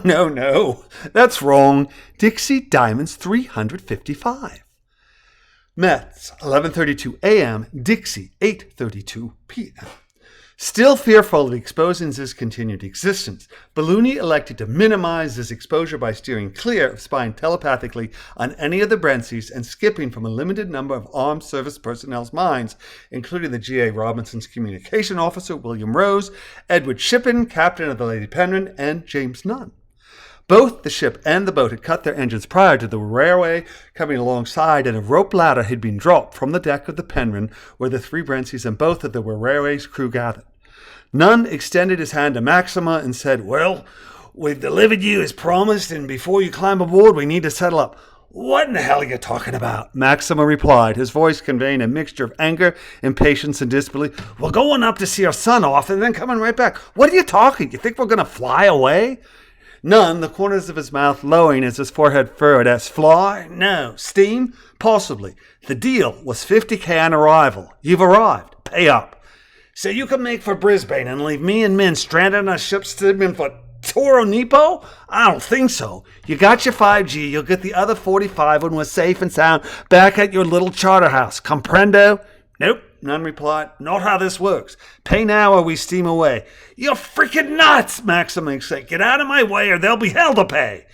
No, no. That's wrong. Dixie Diamonds 355. Mets, 11:32 a.m. Dixie, 8:32 p.m. Still fearful of exposing his continued existence, Balloony elected to minimize his exposure by steering clear of spying telepathically on any of the Brentseys and skipping from a limited number of armed service personnel's minds, including the G.A. Robinson's communication officer, William Rose, Edward Shippen, captain of the Lady Penryn, and James Nunn. Both the ship and the boat had cut their engines prior to the railway coming alongside, and a rope ladder had been dropped from the deck of the Penryn, where the three Brentseys and both of the railway's crew gathered. Nunn extended his hand to Maxima and said, "Well, we've delivered you as promised, and before you climb aboard, we need to settle up." "What in the hell are you talking about?" Maxima replied, his voice conveying a mixture of anger, impatience, and disbelief. "We're going up to see our son off and then coming right back. What are you talking? You think we're going to fly away?" Nunn, the corners of his mouth lowering as his forehead furrowed, asked, "Fly? No. Steam? Possibly. The deal was $50,000 on arrival. You've arrived. Pay up. So you can make for Brisbane and leave me and Min stranded on a ship steaming for Toro Nipo? I don't think so. You got your 5G. You'll get the other 45 when we're safe and sound back at your little charter house. Comprendo?" "Nope," Nunn replied. "Not how this works. Pay now or we steam away." "You're freaking nuts," Maxima exclaimed. "Get out of my way or there'll be hell to pay."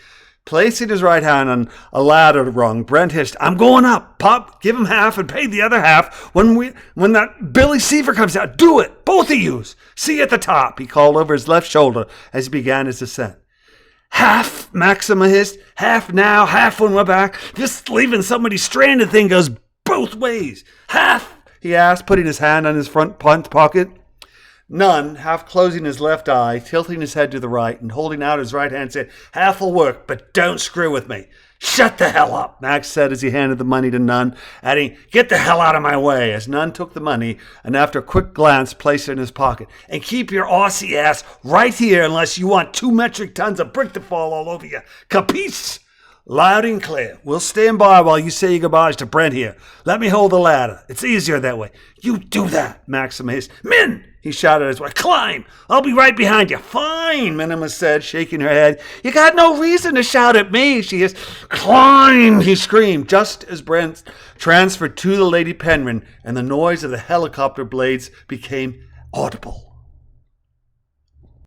Placing his right hand on a ladder rung, Brent hissed, "I'm going up. Pop, give him half and pay the other half when that Billy Seaver comes out. Do it, both of yous. See you at the top," he called over his left shoulder as he began his ascent. "Half," Maxima hissed. "Half now, half when we're back. This leaving somebody stranded thing goes both ways. Half?" he asked, putting his hand on his front pocket. Nunn, half closing his left eye, tilting his head to the right, and holding out his right hand, said, "Half'll work, but don't screw with me." "Shut the hell up," Max said as he handed the money to Nunn, adding, "Get the hell out of my way," as Nunn took the money and after a quick glance placed it in his pocket. "And keep your Aussie ass right here unless you want 2 metric tons of brick to fall all over you. Capiche?" "Loud and clear. We'll stand by while you say your goodbyes to Brent here. Let me hold the ladder. It's easier that way." "You do that," Maxima hissed. "Min!" he shouted at his wife. "Climb! I'll be right behind you." "Fine," Minima said, shaking her head. "You got no reason to shout at me," she hissed. "Climb!" he screamed, just as Brent transferred to the Lady Penryn and the noise of the helicopter blades became audible.